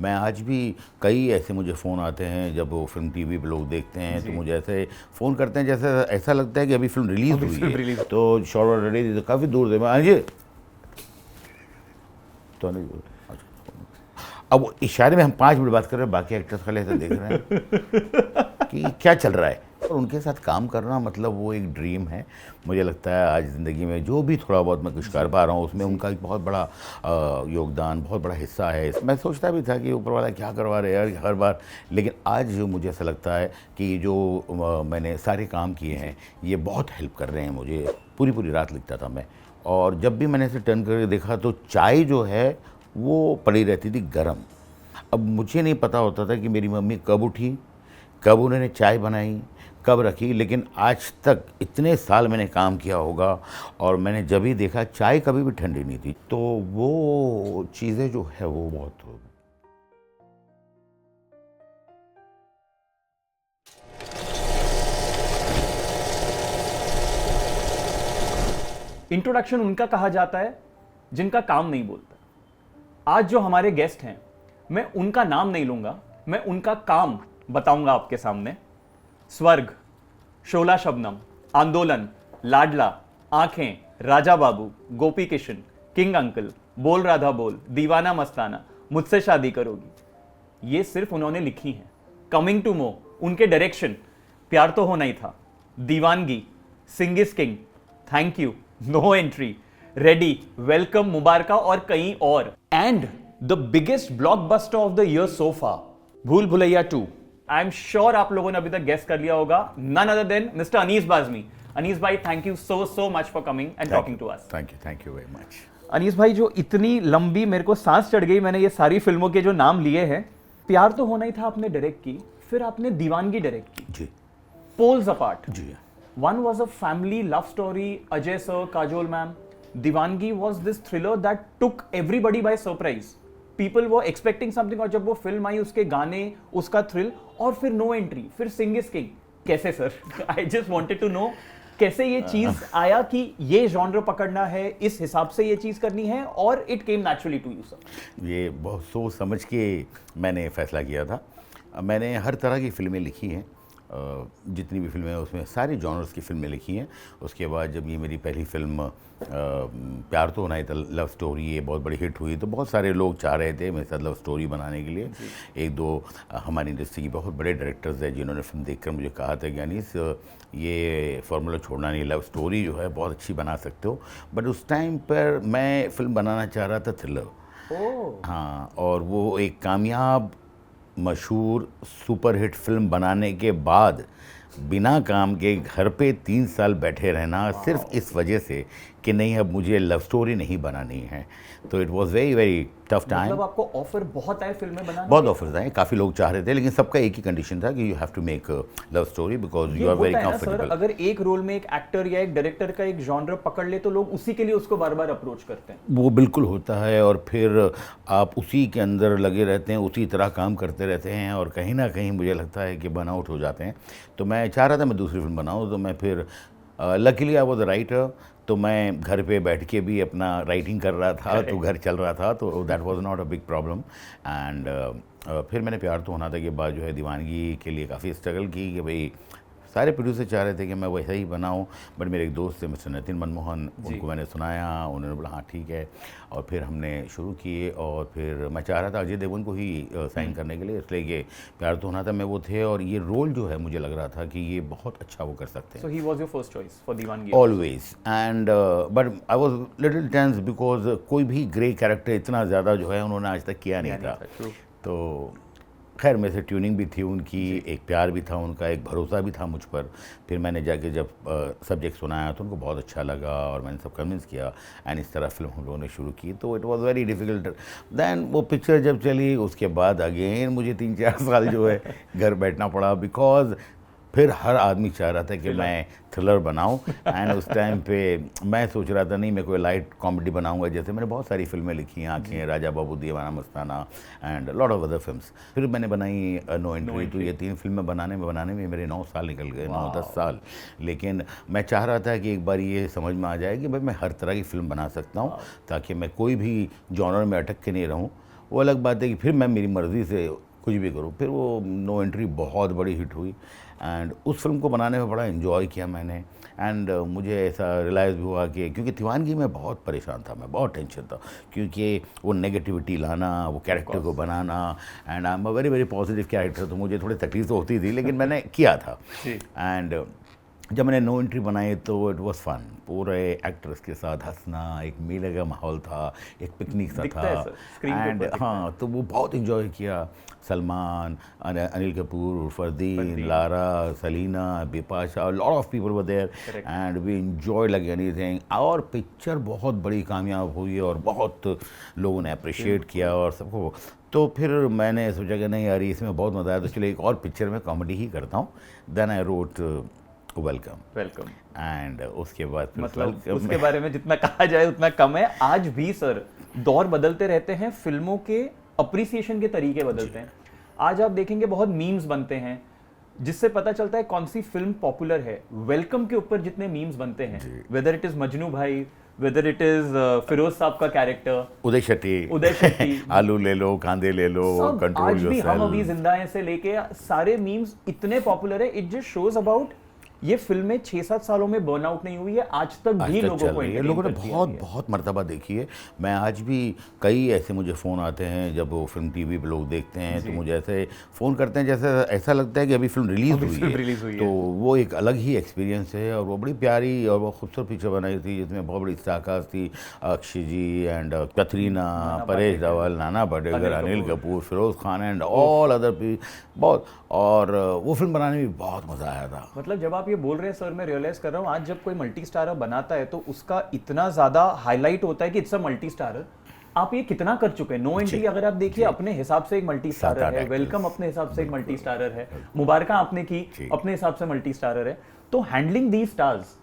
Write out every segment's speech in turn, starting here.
मैं आज भी कई ऐसे मुझे फ़ोन आते हैं जब वो फिल्म टीवी पे लोग देखते हैं तो मुझे ऐसे फ़ोन करते हैं जैसे ऐसा लगता है कि अभी फिल्म रिलीज़ हुई है। तो शॉर्ट रेडी तो काफ़ी दूर से मैं हाँ जी तो नहीं अब वो इशारे में हम 5 मिनट बात कर रहे हैं, बाकी एक्टर्स खाली ऐसे देख रहे हैं कि क्या चल रहा है। और उनके साथ काम करना मतलब वो एक ड्रीम है। मुझे लगता है आज ज़िंदगी में जो भी थोड़ा बहुत मैं कुछ कर पा रहा हूँ उसमें उनका एक बहुत बड़ा योगदान, बहुत बड़ा हिस्सा है। मैं सोचता भी था कि ऊपर वाला क्या करवा रहे यार हर बार, लेकिन आज जो मुझे ऐसा लगता है कि जो मैंने सारे काम किए हैं ये बहुत हेल्प कर रहे हैं मुझे। पूरी पूरी रात लिखता था मैं, और जब भी मैंने इसे टर्न करके देखा तो चाय जो है वो पड़ी रहती थी गरम। अब मुझे नहीं पता होता था कि मेरी मम्मी कब उठी, कब उन्होंने चाय बनाई, कब रखी, लेकिन आज तक इतने साल मैंने काम किया होगा और मैंने जब भी देखा चाय कभी भी ठंडी नहीं थी। तो वो चीज़ें जो है वो बहुत इंट्रोडक्शन उनका कहा जाता है जिनका काम नहीं बोलता। आज जो हमारे गेस्ट हैं, मैं उनका नाम नहीं लूंगा, मैं उनका काम बताऊंगा आपके सामने। स्वर्ग, शोला शबनम, आंदोलन, लाडला, आंखें, राजा बाबू, गोपी किशन, किंग अंकल, बोल राधा बोल, दीवाना मस्ताना, मुझसे शादी करोगी, ये सिर्फ उन्होंने लिखी हैं। कमिंग टू मो, उनके डायरेक्शन, प्यार तो होना ही था, Deewangee, Singh is king, thank you, no entry, ready, welcome, Mubarakan और कई और। And the biggest blockbuster of the year so far, Bhool Bhulaiyaa 2। I am sure आप लोगों ने अभी तक गेस कर लिया होगा, none other than mister Anees Bazmee. Anees भाई, thank you so much for coming and talking to us. Thank you very much. Anees भाई, जो इतनी लंबी मेरे को सांस चढ़ गई, मैंने ये सारी फिल्मों के जो नाम लिए हैं, प्यार तो होना ही था आपने डायरेक्ट की, फिर आपने दीवानगी डायरेक्ट की, जी पोल्स अपार्ट जी। One was a family love story, Ajay sir, Kajol ma'am. Divangi was this thriller that took everybody by surprise. People were expecting something और जब वो फिल्म आई, उसके गाने, उसका थ्रिल, और फिर नो एंट्री, फिर सिंग इज किंग। कैसे sir? I just wanted to know कैसे ये चीज आया कि ये जॉनर पकड़ना है, इस हिसाब से ये चीज करनी है, और it came naturally to you sir? ये बहुत सोच समझ के मैंने फैसला किया था। मैंने हर तरह की फिल्में लिखी हैं, जितनी भी फिल्में हैं उसमें सारी जॉनर्स की फिल्में लिखी हैं। उसके बाद जब ये मेरी पहली फिल्म प्यार तो होना ही था, लव स्टोरी, ये बहुत बड़ी हिट हुई तो बहुत सारे लोग चाह रहे थे मेरे साथ लव स्टोरी बनाने के लिए। एक दो हमारी इंडस्ट्री की बहुत बड़े डायरेक्टर्स हैं जिन्होंने फिल्म देखकर मुझे कहा था कि अनीस ये फार्मूला छोड़ना नहीं, लव स्टोरी जो है बहुत अच्छी बना सकते हो। बट उस टाइम पर मैं फिल्म बनाना चाह रहा था थ्रिलर। हाँ, और वो एक कामयाब मशहूर सुपरहिट फिल्म बनाने के बाद बिना काम के घर पे 3 साल बैठे रहना सिर्फ इस वजह से कि नहीं अब मुझे लव स्टोरी नहीं बनानी है। तो it was very very tough time. मतलब आपको ऑफर बहुत आए फिल्में बनाने बहुत ऑफर्स आए, काफ़ी लोग चाह रहे थे, लेकिन सबका एक ही कंडीशन था कि you have to make love story because you are very comfortable. अगर एक रोल में एक एक्टर या एक डायरेक्टर का एक जॉनर पकड़ ले तो लोग उसी के लिए उसको बार बार अप्रोच करते हैं। वो बिल्कुल होता है, और फिर आप उसी के अंदर लगे रहते हैं, उसी तरह काम करते रहते हैं, और कहीं ना कहीं मुझे लगता है कि बर्नआउट हो जाते हैं। तो मैं चाह रहा था मैं दूसरी फिल्म बनाऊँ, तो मैं फिर luckily I was a writer, तो मैं घर पे बैठ के भी अपना राइटिंग कर रहा था, तो घर चल रहा था, तो that was not a big problem. And फिर मैंने प्यार तो होना था के बाद जो है दीवानगी के लिए काफ़ी स्ट्रगल की कि भाई सारे प्रोड्यूसर चाह रहे थे कि मैं वैसा ही बनाऊं, बट मेरे एक दोस्त थे मिस्टर नितिन मनमोहन, उनको मैंने सुनाया, उन्होंने बोला हाँ ठीक है, और फिर हमने शुरू किए। और फिर मैं चाह रहा था अजय देवगन को ही साइन करने के लिए, इसलिए कि प्यार तो होना था मैं वो थे, और ये रोल जो है मुझे लग रहा था कि ये बहुत अच्छा वो कर सकते हैं। So he was your first choice for Deewangee? Always, and but I was little tense because कोई भी ग्रे कैरेक्टर इतना ज़्यादा जो है उन्होंने आज तक किया नहीं था। तो खैर मेरे से ट्यूनिंग भी थी उनकी, एक प्यार भी था उनका, एक भरोसा भी था मुझ पर। फिर मैंने जाके जब सब्जेक्ट सुनाया तो उनको बहुत अच्छा लगा, और मैंने सब कन्विंस किया, एंड इस तरह फिल्म हम लोगों ने शुरू की। तो it was very difficult. Then वो पिक्चर जब चली उसके बाद अगेन मुझे 3-4 साल जो है घर बैठना पड़ा, बिकॉज फिर हर आदमी चाह रहा था कि मैं थ्रिलर बनाऊं। एंड उस टाइम पे मैं सोच रहा था नहीं मैं कोई लाइट कॉमेडी बनाऊंगा, जैसे मैंने बहुत सारी फिल्में लिखी हैं, आंखें, Raja Babu, Deewana Mastana and lot of other films. फिर मैंने बनाई नो एंट्री। तो ये 3 फिल्में बनाने में मेरे 9 साल निकल गए, 9-10 साल। लेकिन मैं चाह रहा था कि एक बार ये समझ में आ जाए कि भाई मैं हर तरह की फिल्म बना सकता हूँ, ताकि मैं कोई भी जॉनर में अटक के नहीं रहूँ, वो अलग बात है कि फिर मैं मेरी मर्ज़ी से कुछ भी करूँ। फिर वो नो एंट्री बहुत बड़ी हिट हुई एंड उस फिल्म को बनाने में बड़ा एंजॉय किया मैंने। एंड मुझे ऐसा रियलाइज़ भी हुआ कि क्योंकि दीवानगी में बहुत परेशान था मैं, बहुत टेंशन था, क्योंकि वो नेगेटिविटी लाना, वो कैरेक्टर को बनाना, and I am a very very positive character, तो मुझे थोड़ी तकलीफ तो होती थी, लेकिन मैंने किया था। एंड जब मैंने नो एंट्री बनाई तो इट वाज फन, पूरे एक्टर्स के साथ हंसना, एक मेले का माहौल था, एक पिकनिक सा दिखता है था। सर, स्क्रीन के एंड ऊपर दिखता हाँ, तो वो बहुत इन्जॉय किया। Salman, Anil Kapoor, Fardeen, Lara, Celina, Bipasha, lot of people were there and we enjoy like anything. और पिक्चर बहुत बड़ी कामयाब हुई और बहुत लोगों ने अप्रिशिएट किया और सबको। तो फिर मैंने सोचा कि नहीं यार, इसमें बहुत मज़ा आया, तो चलो एक और पिक्चर में कॉमेडी ही करता हूँ। Then I wrote Welcome and उसके बाद फिर मतलब उसके बारे में जितना कहा जाए उतना कम है। आज भी सर दौर बदलते रहते हैं, फिल्मों के अप्रिसिएशन के तरीके बदलते हैं। आज आप देखेंगे बहुत मीम्स बनते हैं जिससे पता चलता है कौन सी फिल्म पॉपुलर है। वेलकम के ऊपर जितने मीम्स बनते हैं, वेदर इट इज मजनू भाई, वेदर इट इज फिरोज साहब का कैरेक्टर, उदय शेट्टी आलू ले लो, कांदे ले लो, कंट्रोल आज भी हम अभी जिंदा हैं से लेके सारे मीम्स इतने पॉपुलर है। इट जस्ट शोज अबाउट ये फिल्में 6-7 सालों में बर्नआउट नहीं हुई है, आज तक भी लोगों को लोगों ने बहुत मर्तबा देखी है। मैं आज भी कई ऐसे मुझे फ़ोन आते हैं जब वो फिल्म टीवी पे लोग देखते हैं, तो मुझे ऐसे फ़ोन करते हैं जैसे ऐसा लगता है कि अभी फिल्म रिलीज़ हुई है। तो वो एक अलग ही एक्सपीरियंस है और वो बड़ी प्यारी और वो खूबसूरत पिक्चर बनाई थी जिसमें बहुत बड़ी स्टारकास्ट थी, Akshay ji and Katrina, Paresh Rawal, Nana Patekar, Anil Kapoor, Feroz Khan and all other बहुत। और वो फिल्म बनाने में बहुत मज़ा आया था। मतलब जब आप ये बोल रहे हैं सर, मैं रियलाइज कर रहा हूँ आज जब कोई मल्टी स्टारर बनाता है तो उसका इतना ज्यादा हाईलाइट होता है कि इट्स अ मल्टी स्टारर। आप ये कितना कर चुके हैं। नो एंट्री अगर आप देखिए अपने हिसाब से एक मल्टी स्टारर है, वेलकम अपने हिसाब से एक मल्टी स्टारर है, मुबारका आपने की अपने हिसाब से मल्टी स्टारर है। तो हैंडलिंग दी स्टार्स,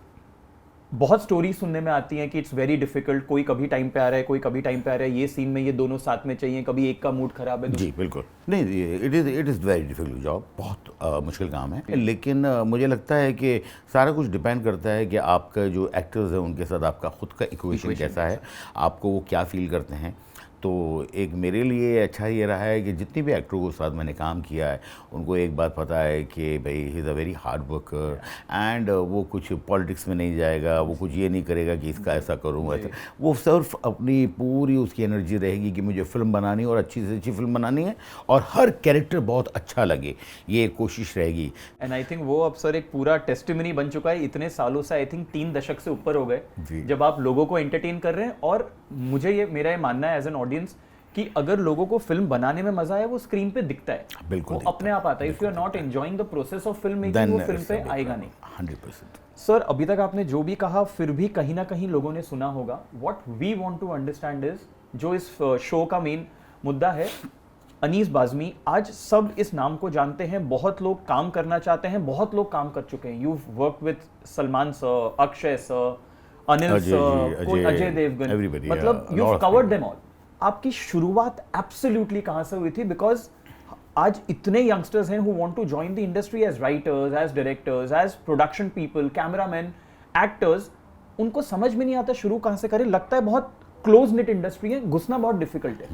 बहुत स्टोरी सुनने में आती हैं कि इट्स वेरी डिफिकल्ट, कोई कभी टाइम पे आ रहा है, कोई कभी टाइम पे आ रहा है, ये सीन में ये दोनों साथ में चाहिए, कभी एक का मूड खराब है। जी बिल्कुल नहीं, it is very difficult job, बहुत मुश्किल काम है। लेकिन मुझे लगता है कि सारा कुछ डिपेंड करता है कि आपका जो एक्टर्स हैं उनके साथ आपका खुद का इक्वेशन कैसा है, आपको वो क्या फील करते हैं। तो एक मेरे लिए अच्छा ये रहा है कि जितनी भी एक्टरों के साथ मैंने काम किया है उनको एक बात पता है कि भाई ही is a very hard worker and वो कुछ पॉलिटिक्स में नहीं जाएगा, वो कुछ ये नहीं करेगा कि इसका ऐसा करूँ ऐसा। वो सिर्फ अपनी पूरी उसकी एनर्जी रहेगी कि मुझे फ़िल्म बनानी है और अच्छी से अच्छी फिल्म बनानी है और हर कैरेक्टर बहुत अच्छा लगे, ये कोशिश रहेगी। एंड आई थिंक वो अब सर एक पूरा टेस्टिमनी बन चुका है इतने सालों से। आई थिंक 3 दशक से ऊपर हो गए जब आप लोगों को एंटरटेन कर रहे हैं। और मुझे ये मेरा ये मानना है एज एन ऑडियंस कि अगर लोगों को फिल्म बनाने में मजा है वो स्क्रीन पे दिखता है, बिल्कुल वो अपने आप आता है। If you are not enjoying the process of film making, वो फिल्म पे आएगा नहीं। 100%। सर अभी तक आपने जो भी कहा फिर भी कहीं ना कहीं लोगों ने सुना होगा। What we want to understand is, जो इस शो का मेन मुद्दा है, अनीस बाज़मी। आज सब इस नाम को जानते हैं, बहुत लोग काम करना चाहते हैं, बहुत लोग काम कर चुके हैं। You work with Salman sir, Akshay sir, Anil sir, Ajay Devgn, मतलब यू कवर्ड देम ऑल। आपकी शुरुआत एब्सोल्युटली कहां से हुई थी? बिकॉज आज इतने यंगस्टर्स हैं who want to join the industry as writers, as directors, as production people, cameraman, actors, उनको समझ में नहीं आता शुरू कहां से करें। लगता है बहुत क्लोज निट इंडस्ट्री है, घुसना बहुत डिफिकल्ट है।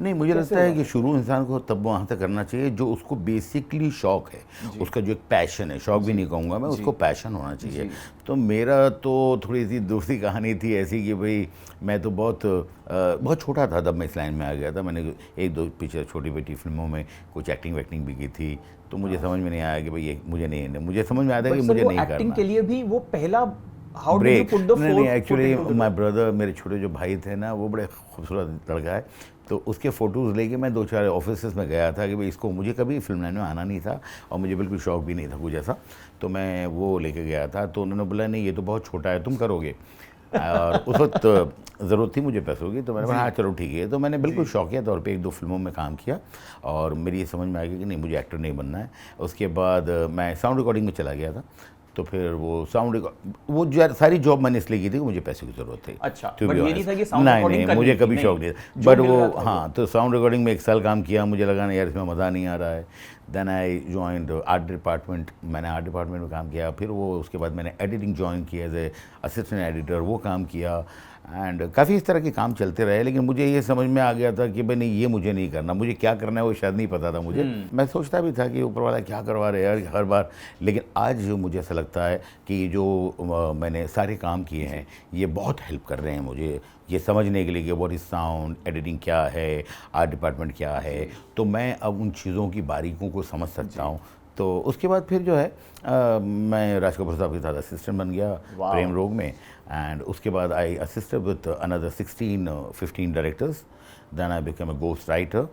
नहीं, मुझे लगता है कि शुरू इंसान को तब वहाँ तक करना चाहिए जो उसको बेसिकली शौक है, उसका जो एक पैशन है, शौक भी नहीं कहूँगा मैं, उसको पैशन होना चाहिए। तो मेरा तो थोड़ी सी दूसरी कहानी थी ऐसी कि भाई मैं तो बहुत छोटा था तब मैं इस लाइन में आ गया था। मैंने 1-2 पिक्चर छोटी बेटी फिल्मों में कुछ एक्टिंग वैक्टिंग भी की थी, तो मुझे समझ में नहीं आया कि भाई ये मुझे समझ में आया था कि मुझे नहीं करना। एक्टिंग के लिए भी वो पहला नहीं, एक्चुअली माय ब्रदर, मेरे छोटे जो भाई थे ना, वो बड़े खूबसूरत लड़का है, तो उसके फ़ोटोज़ लेके मैं 2-4 ऑफिसेस में गया था कि भाई इसको, मुझे कभी फिल्म लाइन में आना नहीं था और मुझे बिल्कुल शौक भी नहीं था कुछ ऐसा, तो मैं वो लेके गया था। तो उन्होंने बोला नहीं ये तो बहुत छोटा है, तुम करोगे। और उस वक्त ज़रूरत थी मुझे पैसों की, तो मैंने कहा हाँ चलो ठीक है। तो मैंने बिल्कुल शौकिया तौर पे 1-2 फिल्मों में काम किया और मेरी ये समझ में आ गया कि नहीं मुझे एक्टर नहीं बनना है। उसके बाद मैं साउंड रिकॉर्डिंग में चला गया था। तो फिर वो सारी जॉब मैंने इसलिए की थी कि मुझे पैसे की ज़रूरत थी। अच्छा, बट ये नहीं था कि साउंड रिकॉर्डिंग नहीं, मुझे कभी शौक नहीं था। बट वो हाँ, तो साउंड रिकॉर्डिंग में 1 साल काम किया, मुझे लगा ना यार इसमें मज़ा नहीं आ रहा है। Then I joined art department, मैंने आर्ट डिपार्टमेंट में काम किया। फिर वो उसके बाद मैंने एडिटिंग ज्वाइन किया एज ए असिस्टेंट एडिटर, वो काम किया। एंड काफ़ी इस तरह के काम चलते रहे, लेकिन मुझे ये समझ में आ गया था कि भाई नहीं, ये मुझे नहीं करना, मुझे क्या करना है वो शायद नहीं पता था मुझे। मैं सोचता भी था कि ऊपर वाला क्या करवा रहे यार हर बार, लेकिन आज जो मुझे ऐसा लगता है कि जो मैंने सारे काम किए हैं ये बहुत हेल्प कर रहे हैं मुझे ये समझने के लिए कि व्हाट इज साउंड, एडिटिंग क्या है, आर्ट डिपार्टमेंट क्या है, तो मैं अब उन चीज़ों की बारीकियों को समझ सकता हूँ। तो उसके बाद फिर जो है मैं राज कपूर साहब के साथ असिस्टेंट बन गया प्रेम रोग में, एंड उसके बाद I assisted with another 16-15 directors, then I become a ghost writer.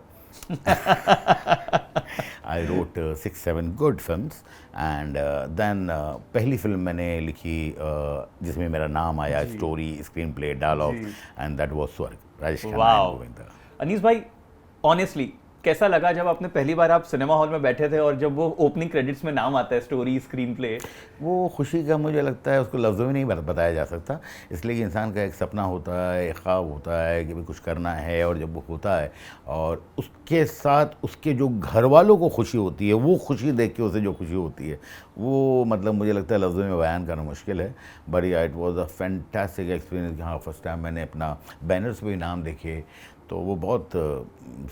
I wrote 6-7 good films, and then पहली फिल्म मैंने लिखी जिसमें मेरा नाम आया, story, screen play, dialogue, and that was Swarg, Rajesh Khanna and Govinda. Anees bhai, honestly कैसा लगा जब आपने पहली बार आप सिनेमा हॉल में बैठे थे और जब वो ओपनिंग क्रेडिट्स में नाम आता है स्टोरी, स्क्रीन प्ले? वो खुशी का मुझे लगता है उसको लफ्ज़ों में नहीं बताया जा सकता, इसलिए कि इंसान का एक सपना होता है, एक ख्वाब होता है कि भाई कुछ करना है, और जब वो होता है और उसके साथ उसके जो घर वालों को खुशी होती है, वो खुशी देख के उसे जो खुशी होती है, वो मतलब मुझे लगता है लफ्ज़ों में बयान करना मुश्किल है। बट या it was a fantastic experience कि हाँ फर्स्ट टाइम मैंने अपना बैनर्स पे नाम देखे, तो वो बहुत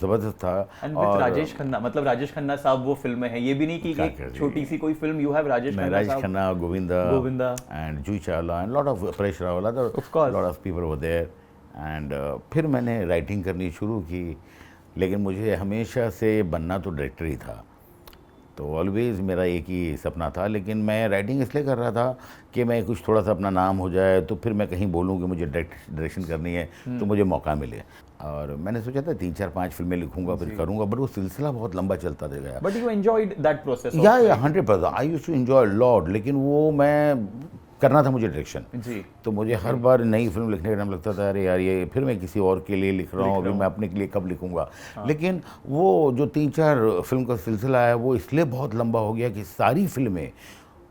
ज़बरदस्त था। और राजेश खन्ना, मतलब राजेश खन्ना साहब वो फिल्म है, ये भी नहीं कि एक छोटी सी कोई film, you have Rajesh Khanna, Rajesh Khanna, Govinda and Juhi Chawla and lot of Paresh Rawal, lot of people were there. And फिर मैंने राइटिंग करनी शुरू की, लेकिन मुझे हमेशा से बनना तो डायरेक्टर ही था, तो ऑलवेज़ मेरा एक ही सपना था। लेकिन मैं राइटिंग इसलिए कर रहा था कि मैं कुछ थोड़ा सा अपना नाम हो जाए, तो फिर मैं कहीं बोलूँ कि मुझे डायरेक्शन करनी है तो मुझे मौका मिले। और मैंने सोचा था 3-4-5 फिल्में लिखूंगा, फिर करूंगा, बट वो सिलसिला बहुत लंबा चलता गया। But you enjoyed that process? या 100%, I used to enjoy lot, लेकिन वो मैं करना था मुझे डायरेक्शन जी, तो मुझे हर बार नई फिल्म लिखने का टाइम लगता था, अरे यार ये फिर मैं किसी और के लिए लिख रहा हूँ, अभी मैं अपने के लिए कब लिखूंगा। लेकिन वो जो 3-4 फिल्म का सिलसिला है वो इसलिए बहुत लंबा हो गया कि सारी फिल्में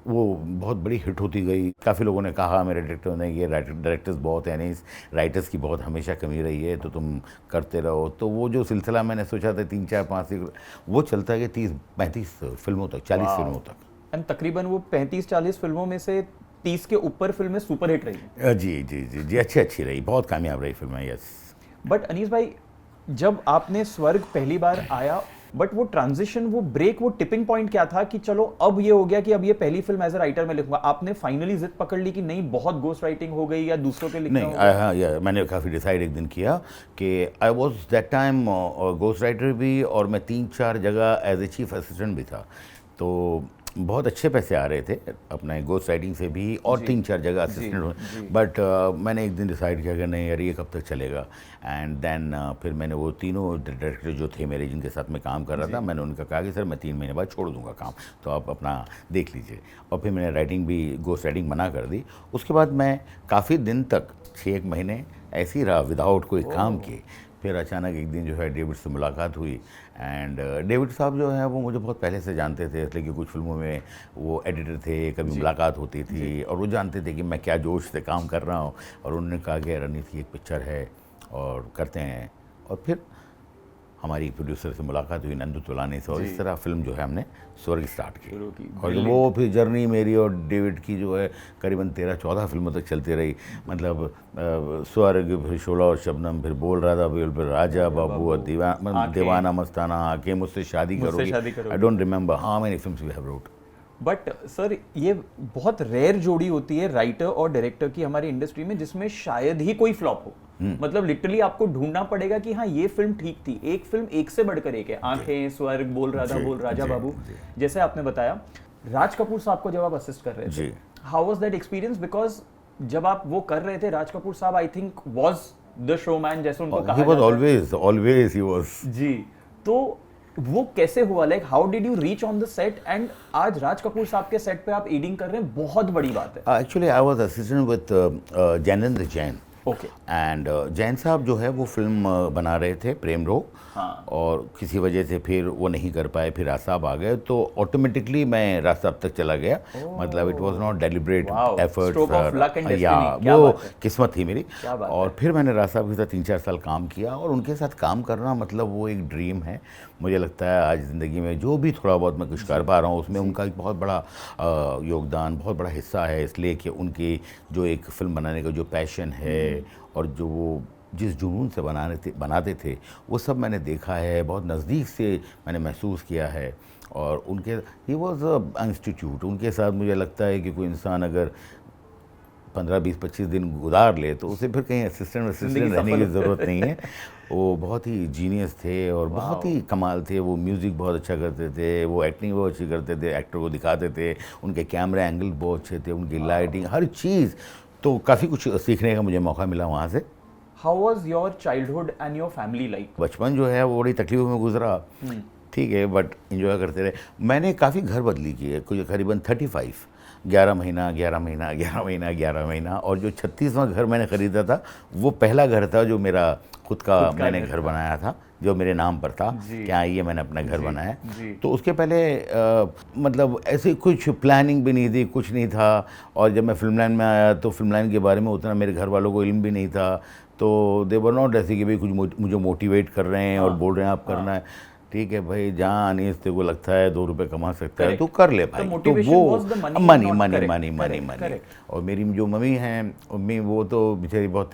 वो बहुत बड़ी हिट होती गई। काफ़ी लोगों ने कहा मेरे डायरेक्टर ने, ये डायरेक्टर्स बहुत हैं, नहीं राइटर्स की बहुत हमेशा कमी रही है, तो तुम करते रहो। तो वो जो सिलसिला मैंने सोचा था 3-4-5 वो चलता गया 30-35 फिल्मों तक, 40 फिल्मों तक। एंड तकरीबन वो 35-40 फिल्मों में से 30 के ऊपर फिल्में सुपर हिट रही। जी जी जी जी, अच्छी रही, बहुत कामयाब रही फिल्में, यस। बट अनीस भाई, जब आपने स्वर्ग पहली बार आया, बट वो ट्रांजिशन, वो ब्रेक, वो टिपिंग पॉइंट क्या था कि चलो अब ये हो गया कि अब ये पहली फिल्म एज अ राइटर में लिखूंगा? आपने फाइनली जिद पकड़ ली कि नहीं बहुत गोस्ट राइटिंग हो गई या दूसरों के लिखना? नहीं, हाँ, मैंने काफ़ी डिसाइड एक दिन किया कि I was that time ghost writer भी, और मैं 3-4 जगह एज ए चीफ असिस्टेंट भी था, तो बहुत अच्छे पैसे आ रहे थे अपने गोस्ट राइटिंग से भी, और 3-4 जगह असिस्टेंट हुए। बट मैंने एक दिन डिसाइड किया कि नहीं यार ये कब तक चलेगा। एंड देन फिर मैंने वो तीनों डायरेक्टर जो थे मेरे, जिनके साथ मैं काम कर रहा था, मैंने उनका कहा कि सर मैं 3 महीने बाद छोड़ दूंगा काम, तो आप अपना देख लीजिए। और फिर मैंने राइटिंग भी, गोस्ट राइटिंग मना कर दी। उसके बाद मैं काफ़ी दिन तक 6-1 महीने ऐसे ही रहा विदाउट कोई काम किए। फिर अचानक एक दिन जो है डेविड से मुलाकात हुई, एंड डेविड साहब जो हैं वो मुझे बहुत पहले से जानते थे, इसलिए कि कुछ फिल्मों में वो एडिटर थे, कभी मुलाकात होती थी, और वो जानते थे कि मैं क्या जोश से काम कर रहा हूँ। और उन्होंने कहा कि रणनीत की एक पिक्चर है और करते हैं, और फिर हमारी प्रोड्यूसर से मुलाकात हुई नंदू तुलानी से, और इस तरह फिल्म जो है हमने स्वर्ग स्टार्ट की। और वो फिर जर्नी मेरी और डेविड की जो है करीबन 13-14 फिल्मों तक चलती रही। मतलब स्वर्ग, फिर शोला और शबनम, फिर बोल रहा था, फिर राजा बाबू और दीवाना मस्ताना, आके मुझसे शादी करोगी, I don't remember how many films we have wrote. But sir ये बहुत रेयर जोड़ी होती है राइटर और डायरेक्टर की हमारी इंडस्ट्री में, जिसमें शायद ही कोई फ्लॉप हो। मतलब लिटरली आपको ढूंढना पड़ेगा कि हाँ ये फिल्म ठीक थी। एक फिल्म एक से बढ़कर एक है, आंखें, स्वर्ग, बोल राधा, बोल राजा बाबू। जैसे आपने बताया राज कपूर साहब को जब आप असिस्ट कर रहे थे, how was that experience? Because जब आप वो कर रहे थे, राज कपूर साहब I think was the showman, जैसे उनको कहा जाता है। ऑलवेज ही वाज जी। तो वो कैसे हुआ? Like how did you reach on the set? And आज राज कपूर साहब के सेट पे आप एडिंग कर रहे हैं, बहुत बड़ी बात है। Actually I was assistant with Jainendra Jain. Okay. And Jain साहब जो है वो फिल्म बना रहे थे प्रेम रोग, और किसी वजह से फिर वो नहीं कर पाए, फिर राज साहब आ गए, तो ऑटोमेटिकली मैं राज साहब तक चला गया। मतलब it was not deliberate effort, या वो किस्मत थी मेरी। और फिर मैंने राज साहब के साथ 3-4 साल काम किया, और उनके साथ काम करना मतलब वो एक ड्रीम है। मुझे लगता है आज ज़िंदगी में जो भी थोड़ा बहुत मैं कुछ कर पा रहा हूँ, उसमें उनका एक बहुत बड़ा योगदान, बहुत बड़ा हिस्सा है, इसलिए कि उनकी जो एक फिल्म बनाने का जो पैशन है, और जो वो जिस जुनून से बनाते थे वो सब मैंने देखा है, बहुत नज़दीक से मैंने महसूस किया है। और उनके ही वॉज अ इंस्टीट्यूट, उनके साथ मुझे लगता है कि कोई इंसान अगर 15, 20, 25 दिन गुजार ले तो उसे फिर कहीं असिस्टेंट रहने की ज़रूरत नहीं है। वो बहुत ही जीनियस थे और बहुत ही कमाल थे। वो म्यूज़िक बहुत अच्छा करते थे, वो एक्टिंग बहुत अच्छी करते थे, एक्टर को दिखाते थे, उनके कैमरा एंगल बहुत अच्छे थे, उनकी लाइटिंग, हर चीज़। तो काफ़ी कुछ सीखने का मुझे मौका मिला वहाँ से। How was your childhood and your family like? बचपन जो है वो बड़ी तकलीफों में गुजरा, ठीक है, बट इंजॉय करते रहे। मैंने काफ़ी घर बदली की है, कुछ करीबन 35, 11 महीना 11 महीना 11 महीना 11 महीना। और जो 36वां घर मैंने ख़रीदा था वो पहला घर था जो मेरा खुद का मैंने घर बनाया था, जो मेरे नाम पर था। क्या ये मैंने अपना घर बनाया। तो उसके पहले मतलब ऐसे कुछ प्लानिंग भी नहीं थी, कुछ नहीं था। और जब मैं फिल्म लाइन में आया तो फिल्म लाइन के बारे में उतना मेरे घर वालों को इल्म भी नहीं था। तो दे वर नॉट ऐसे कि भाई कुछ मुझे मोटिवेट कर रहे हैं और बोल रहे हैं आप करना है। ठीक है भाई, जहाँ अनीस तेरे को लगता है 2 रुपए कमा सकता है तो कर ले भाई। तो वो money money money money money. और मेरी जो मम्मी हैं, मम्मी वो तो बेचारी बहुत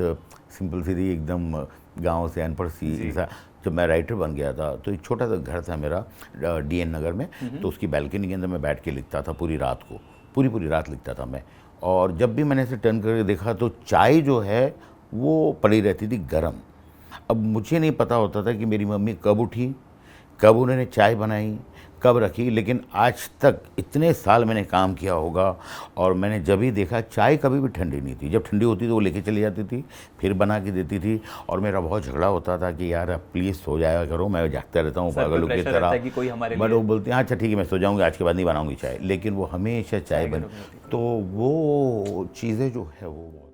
सिंपल सी थी, एकदम गांव से अनपढ़ सी ऐसा। जब मैं राइटर बन गया था तो एक छोटा सा घर था मेरा DN नगर में, तो उसकी बैल्कनी के अंदर मैं बैठ के लिखता था पूरी रात को, पूरी रात लिखता था मैं। और जब भी मैंने इसे टर्न करके देखा तो चाय जो है वो पड़ी रहती थी गरम। अब मुझे नहीं पता होता था कि मेरी मम्मी कब उठी, कब उन्होंने चाय बनाई, कब रखी। लेकिन आज तक इतने साल मैंने काम किया होगा और मैंने जब भी देखा चाय कभी भी ठंडी नहीं थी। जब ठंडी होती तो वो लेके चली जाती थी, फिर बना के देती थी। और मेरा बहुत झगड़ा होता था कि यार अब प्लीज़ सो जाया करो, मैं जागता रहता हूँ पागलों की तरह। बट वो बोलती हैं अच्छा ठीक है मैं सो जाऊँगी, आज के बाद नहीं बनाऊँगी चाय। लेकिन वो हमेशा चाय बन। तो वो चीज़ें जो है वो बहुत।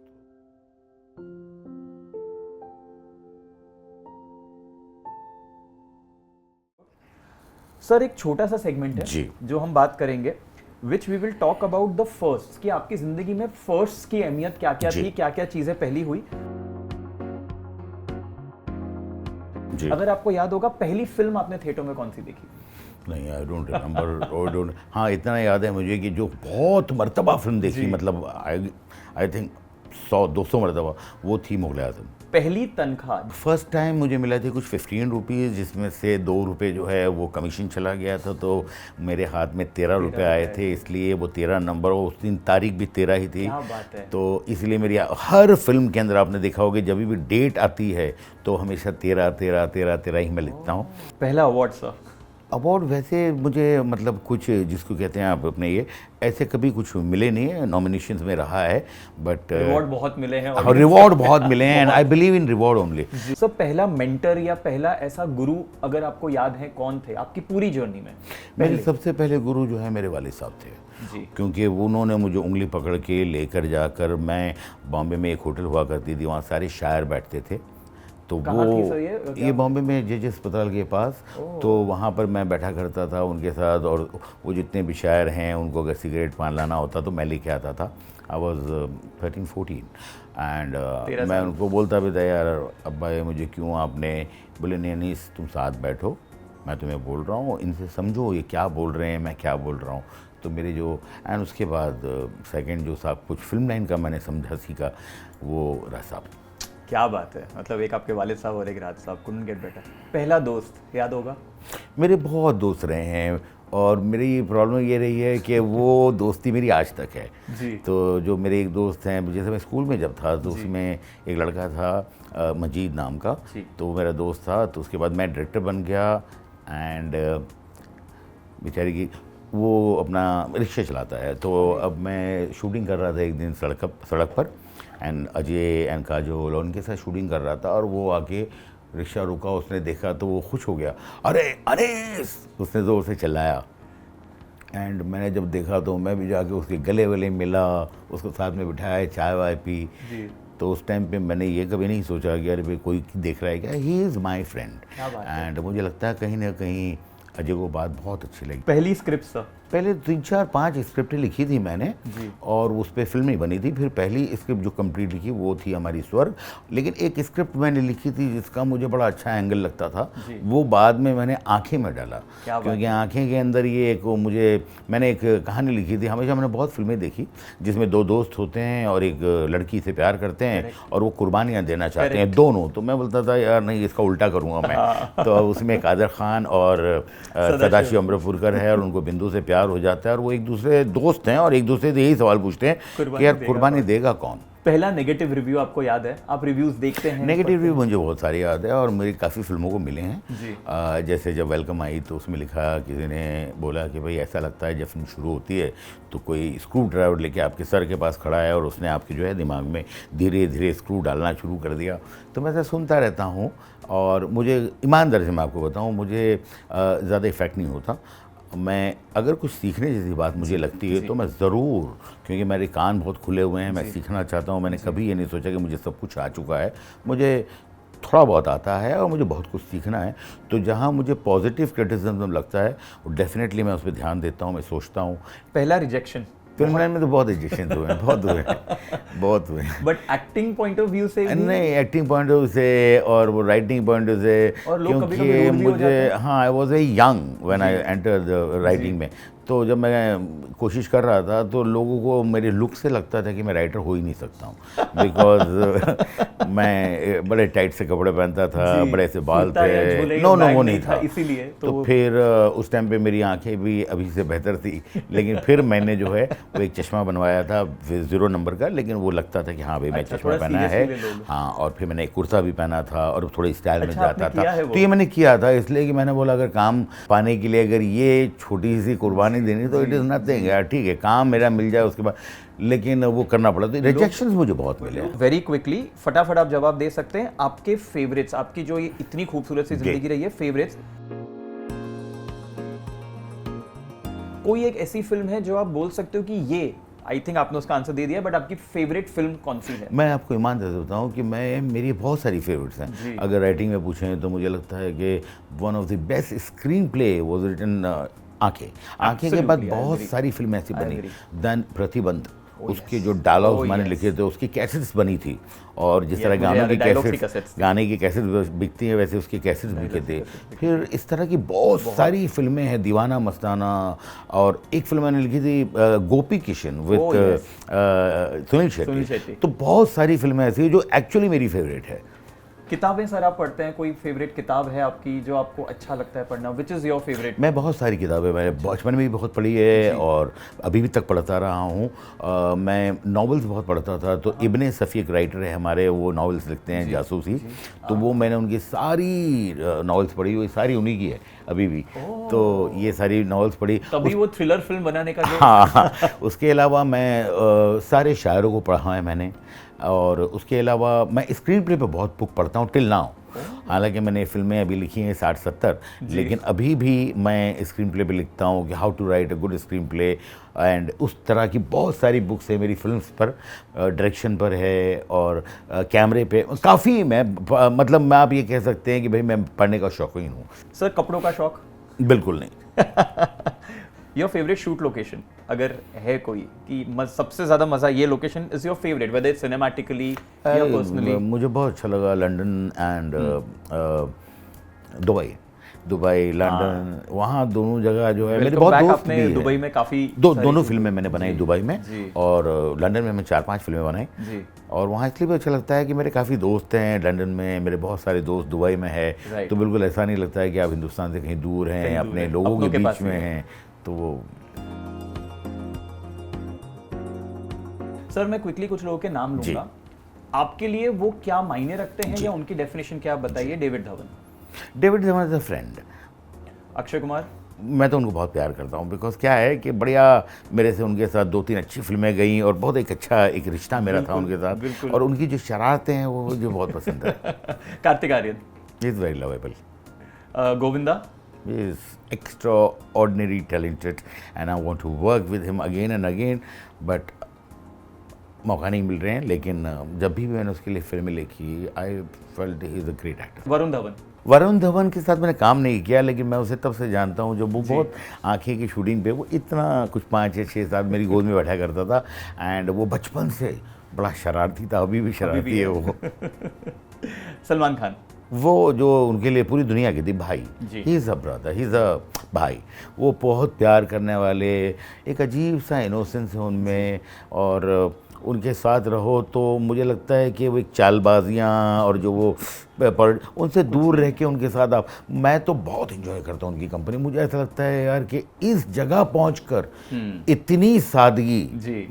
सर एक छोटा सा सेगमेंट है जी, जो हम बात करेंगे, which we will talk about the first, कि आपकी जिंदगी में फर्स्ट की अहमियत क्या क्या थी, क्या क्या चीजें पहली हुई। जी। अगर आपको याद होगा पहली फिल्म आपने थिएटर में कौन सी देखी? नहीं, आई डोंट रिमेंबर। हाँ, इतना याद है मुझे कि जो बहुत मर्तबा फिल्म देखी, मतलब आई थिंक 100-200 मरतबा, वो थी मुगल आज़म। पहली तनख्वाह फर्स्ट टाइम मुझे मिला थी कुछ 15 रुपीज़, जिसमें से 2 रुपये जो है वो कमीशन चला गया था। तो मेरे हाथ में 13 रुपये आए थे, इसलिए वो 13 नंबर, उस दिन तारीख भी 13 ही थी। क्या बात है। तो इसलिए मेरी हर फिल्म के अंदर आपने देखा होगा जब भी डेट आती है तो हमेशा 13 ही मैं लिखता हूँ। पहला अवार्ड सर? अवार्ड वैसे मुझे मतलब कुछ जिसको कहते हैं आप अपने ये ऐसे कभी कुछ मिले नहीं है, नॉमिनेशंस में रहा है, बट रिवॉर्ड बहुत मिले हैं। रिवॉर्ड बहुत मिले हैं and I believe in reward only. Sir पहला मेंटर या पहला ऐसा गुरु अगर आपको याद है कौन थे आपकी पूरी जर्नी में? मेरे सबसे पहले गुरु जो है मेरे वालिद साहब थे जी, क्योंकि उन्होंने मुझे उंगली पकड़ के लेकर जाकर, मैं बॉम्बे में एक होटल हुआ करती थी, वहाँ सारे शायर बैठते थे। तो कहाँ वो थी सर ये बॉम्बे में जे अस्पताल के पास। तो वहाँ पर मैं बैठा करता था उनके साथ, और वो जितने भी शायर हैं उनको अगर सिगरेट पान लाना होता तो मैं लेके आता था। आई वॉज 13-14 एंड मैं उनको बोलता भी था यार अब्बा ये मुझे क्यों आपने, बोले नहीं तुम साथ बैठो, मैं तुम्हें बोल रहा हूँ, इनसे समझो ये क्या बोल रहे हैं, मैं क्या बोल रहा हूँ। तो मेरे जो एंड उसके बाद सेकंड जो साहब कुछ फिल्म लाइन का मैंने समझा सीखा वो राज साहब। क्या बात है, मतलब एक आपके वालिद साहब और एक राज साहब, कुडंट गेट बेटर। पहला दोस्त याद होगा? मेरे बहुत दोस्त रहे हैं और मेरी प्रॉब्लम ये रही है कि वो दोस्ती मेरी आज तक है जी। तो जो मेरे एक दोस्त हैं, जैसे मैं स्कूल में जब था तो उसमें एक लड़का था मजीद नाम का, तो मेरा दोस्त था। तो उसके बाद मैं डायरेक्टर बन गया एंड बेचारी की वो अपना रिक्शा चलाता है। तो अब मैं शूटिंग कर रहा था एक दिन सड़क पर एंड अजय एंड काजोल और उनके साथ शूटिंग कर रहा था, और वो आके रिक्शा रुका, उसने देखा तो वो खुश हो गया, अरे अनीस, उसने ज़ोर से चिल्लाया। एंड मैंने जब देखा तो मैं भी जाके उसके गले वले मिला, उसको साथ में बिठाया, चाय वाय पी। तो उस टाइम पे मैंने ये कभी नहीं सोचा कि अरे भाई कोई देख रहा है क्या, he is my friend. And मुझे लगता है कहीं ना कहीं अजय को बात बहुत अच्छी लगी। पहली स्क्रिप्ट सर? पहले 3-4-5 स्क्रिप्टें लिखी थी मैंने और उस पर फिल्म नहीं बनी थी। फिर पहली स्क्रिप्ट जो कंप्लीट लिखी वो थी हमारी स्वर्ग। लेकिन एक स्क्रिप्ट मैंने लिखी थी जिसका मुझे बड़ा अच्छा एंगल लगता था, वो बाद में मैंने आंखें में डाला, क्योंकि आंखें के अंदर ये एक मैंने एक कहानी लिखी थी। हमेशा मैंने बहुत फिल्में देखी जिसमें दो दोस्त होते हैं और एक लड़की से प्यार करते हैं और वो कुर्बानियाँ देना चाहते हैं दोनों। तो मैं बोलता था यार नहीं, इसका उल्टा करूँगा मैं। तो उसमें कादर खान और सदाशिव अमृतपुरकर है और उनको बिंदु से प्यार हो जाता है और वो एक दूसरे दोस्त हैं और एक दूसरे से यही सवाल पूछते हैं कि यार कुर्बानी देगा कौन। पहला नेगेटिव रिव्यू आपको याद है? आप रिव्यूज देखते हैं? नेगेटिव रिव्यू मुझे बहुत सारे याद है और मेरी काफ़ी फिल्मों को मिले हैं। जैसे जब वेलकम आई तो उसमें लिखा, किसी ने बोला कि भाई ऐसा लगता है जब फिल्म शुरू होती है तो कोई स्क्रू ड्राइवर लेके आपके सर के पास खड़ा है और उसने आपके जो है दिमाग में धीरे धीरे स्क्रू डालना शुरू कर दिया। तो मैं ऐसा सुनता रहता हूँ और मुझे ईमानदारी से मैं आपको बताऊँ, मुझे ज़्यादा इफेक्ट नहीं होता। मैं अगर कुछ सीखने जैसी बात मुझे लगती है तो मैं ज़रूर, क्योंकि मेरे कान बहुत खुले हुए हैं, मैं सीखना चाहता हूँ। मैंने कभी ये नहीं सोचा कि मुझे सब कुछ आ चुका है, मुझे थोड़ा बहुत आता है और मुझे बहुत कुछ सीखना है। तो जहाँ मुझे पॉजिटिव क्रिटिसिज्म लगता है वो डेफिनेटली मैं उस पर ध्यान देता हूँ, मैं सोचता हूँ। पहला रिजेक्शन फिल्म लाइन में तो बहुत रिजेक्शन हुए हैं, बहुत हुए हैं, बहुत हुए हैं। But acting point of view से नहीं, एक्टिंग पॉइंट ऑफ व्यू से और वो राइटिंग पॉइंट ऑफ व्यू से, क्योंकि मुझे हाँ I was a young when I enter the writing में। तो जब मैं कोशिश कर रहा था तो लोगों को मेरे लुक से लगता था कि मैं राइटर हो ही नहीं सकता हूँ, बिकॉज मैं बड़े टाइट से कपड़े पहनता था, बड़े से बाल थे। नो वो नहीं था, इसीलिए तो फिर उस टाइम पे मेरी आंखें भी अभी से बेहतर थी। लेकिन फिर मैंने जो है वो एक चश्मा बनवाया था 0 नंबर का, लेकिन वो लगता था कि हाँ भाई मैं चश्मा पहना है। हाँ, और फिर मैंने एक कुर्ता भी पहना था और थोड़ी स्टाइल में जाता था। तो ये मैंने किया था इसलिए कि मैंने बोला अगर काम पाने के लिए अगर ये छोटी सी कुर्बानी देनी तो इट इज़ नथिंग यार, ठीक है काम मेरा मिल जाए उसके बाद, लेकिन वो करना पड़ा। तो रिजेक्शंस मुझे बहुत मिले। वेरी क्विकली फटाफट आप जवाब दे सकते हैं, आपके फेवरेट्स, आपकी जो ये इतनी खूबसूरत सी जिंदगी रही है, फेवरेट्स। कोई एक ऐसी फिल्म है जो आप बोल सकते हो कि ये, आई थिंक आपने उसका आंसर दे दिया, बट आपकी फेवरेट फिल्म कौन सी है? मैं आपको ईमानदारी से बताऊं कि मेरी बहुत सारी फेवरेट्स हैं। अगर राइटिंग में पूछें तो मुझे लगता है कि one of the best screen play was written Aankhen के बाद बहुत सारी फिल्में ऐसी बनी। देन प्रतिबंध, उसके जो डायलॉग्स मैंने लिखे थे उसकी कैसेट्स बनी थी, और जिस तरह गाने की कैसेट्स बिकती हैं वैसे उसकी कैसेट्स बिके थे। फिर इस तरह की बहुत सारी फिल्में हैं, दीवाना मस्ताना, और एक फिल्म मैंने लिखी थी गोपी किशन विद सुनील शेट्टी। तो बहुत सारी फिल्में ऐसी हैं जो एक्चुअली मेरी फेवरेट है। किताबें सर आप पढ़ते हैं? कोई फेवरेट किताब है आपकी जो आपको अच्छा लगता है पढ़ना? Which is your favourite? मैं बहुत सारी किताबें मैंने बचपन में भी बहुत पढ़ी है और अभी भी तक पढ़ता रहा हूँ। मैं नॉवेल्स बहुत पढ़ता था। तो इब्ने सफ़ी एक राइटर है हमारे, वो नॉवेल्स लिखते हैं जासूसी। तो वो मैंने उनकी सारी नॉवेल्स पढ़ी हुई, सारी उन्हीं की है अभी भी। तो ये सारी नॉवेल्स पढ़ी। तभी वो थ्रिलर फिल्म बनाने का जो हाँ, उसके अलावा मैं सारे शायरों को पढ़ा है मैंने, और उसके अलावा मैं स्क्रीन प्ले पे बहुत बुक पढ़ता हूँ टिल नाउ। हालांकि मैंने फिल्में अभी लिखी हैं 60-70, लेकिन अभी भी मैं स्क्रीन प्ले पे लिखता हूँ कि how to write a good screen play, एंड उस तरह की बहुत सारी बुक्स है मेरी फिल्म्स पर, डायरेक्शन पर है और कैमरे पे काफ़ी। मैं मतलब मैं आप ये कह सकते हैं कि भाई मैं पढ़ने का शौकीन हूँ। सर कपड़ों का शौक? बिल्कुल नहीं। योर फेवरेट शूट लोकेशन अगर है कोई, कि सबसे ज़्यादा मज़ा ये location is your favourite, whether it's cinematically या पर्सनली? मुझे बहुत अच्छा लगा लंदन एंड दुबई लंदन, वहाँ दोनों जगह जो है मेरे बहुत दोस्त भी हैं। दुबई में काफ़ी दोनों फिल्में मैंने बनाई दुबई में, और लंदन में मैं 4-5 फिल्में बनाई। और वहाँ इसलिए भी अच्छा लगता है कि मेरे काफ़ी दोस्त हैं लंदन में, मेरे बहुत सारे दोस्त दुबई में है। तो बिल्कुल ऐसा नहीं लगता है कि आप हिंदुस्तान से कहीं दूर हैं, अपने लोगों के बीच में हैं। तो वो सर मैं क्विकली कुछ लोगों के नाम लूंगा, आपके लिए वो क्या मायने रखते हैं या उनकी डेफिनेशन क्या, आप बताइए। David Dhawan is a friend. Akshay Kumar? मैं तो उनको बहुत प्यार करता हूँ, बिकॉज क्या है कि बढ़िया मेरे से उनके साथ 2-3 अच्छी फिल्में गई और बहुत एक अच्छा एक रिश्ता मेरा था उनके साथ, और उनकी जो शरारतें हैं वो मुझे बहुत पसंद है। Kartik Aaryan? Is very lovable. Govinda? is extraordinary talented and I want to work with him again and again, but मौका नहीं मिल रहे हैं, लेकिन जब भी मैंने उसके लिए फिल्में लिखी I felt he is a great actor. Varun Dhawan के साथ मैंने काम नहीं किया, लेकिन मैं उसे तब से जानता हूँ जब वो बहुत आंखें की शूटिंग पे वो इतना कुछ 5 या 6 साल मेरी गोद में बैठा करता था। एंड वो बचपन से बड़ा शरारती था, अभी भी शरारती है वो। सलमान खान, वो जो उनके लिए पूरी दुनिया की थी भाई, ही is a brother, he is अ भाई। वो बहुत प्यार करने वाले, एक अजीब सा इनोसेंस है उनमें, और उनके साथ रहो तो मुझे लगता है कि वो एक चालबाजियाँ और जो वो उनसे दूर रह के उनके साथ आप, मैं तो बहुत इन्जॉय करता हूँ उनकी कंपनी। मुझे ऐसा लगता है यार कि इस जगह पहुंचकर इतनी सादगी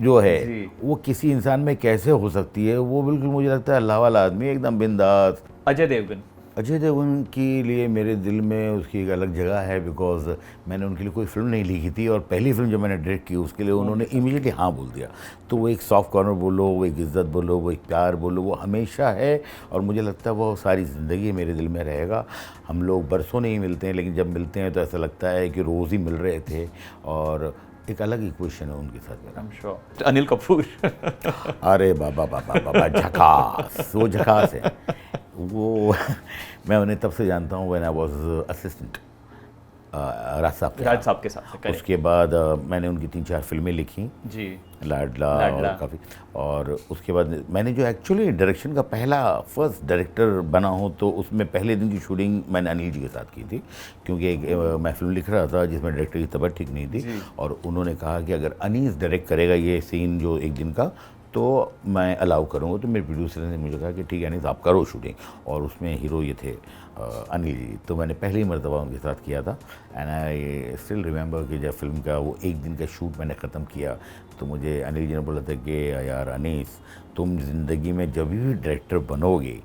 जो है वो किसी इंसान में कैसे हो सकती है, वो बिल्कुल मुझे लगता है अल्लाह वाला आदमी, एकदम बिंदास। अजय देवगन, अजय देवगन के लिए मेरे दिल में उसकी एक अलग जगह है, बिकॉज मैंने उनके लिए कोई फिल्म नहीं लिखी थी, और पहली फिल्म जो मैंने डायरेक्ट की उसके लिए उन्होंने इमीडिएटली हाँ बोल दिया। तो वो एक सॉफ्ट कॉर्नर बोलो, वो एक इज़्ज़त बोलो, वो एक प्यार बोलो, वो हमेशा है, और मुझे लगता है वो सारी ज़िंदगी मेरे दिल में रहेगा। हम लोग बरसों नहीं मिलते हैं, लेकिन जब मिलते हैं तो ऐसा लगता है कि रोज़ ही मिल रहे थे, और एक अलग इक्वेशन है उनके साथ मेरा। sure. अनिल कपूर अरे बाबा बाबा बाबा झकास, वो झकास है वो। मैं उन्हें तब से जानता हूँ व्हेन आई वाज असिस्टेंट राज साहब के साथ। उसके बाद मैंने उनकी 3-4 फिल्में लिखी जी, लाडला और काफ़ी, और उसके बाद मैंने जो एक्चुअली डायरेक्शन का फर्स्ट डायरेक्टर बना हूँ, तो उसमें पहले दिन की शूटिंग मैंने अनिल जी के साथ की थी, क्योंकि मैं फिल्म लिख रहा था जिसमें डायरेक्टर की तबीयत ठीक नहीं थी, और उन्होंने कहा कि अगर अनीस डायरेक्ट करेगा ये सीन जो एक दिन का, तो मैं अलाउ करूँगा। तो मेरे प्रोड्यूसर ने मुझे कहा कि ठीक है अनीस आप करो शूटिंग, और उसमें हीरो ये थे अनिल जी। तो मैंने पहली मरतबा उनके साथ किया था, एंड आई स्टिल रिमेंबर कि जब फिल्म का वो एक दिन का शूट मैंने ख़त्म किया, तो मुझे अनिल जी ने बोला था कि यार अनीस, तुम ज़िंदगी में जब भी डायरेक्टर बनोगे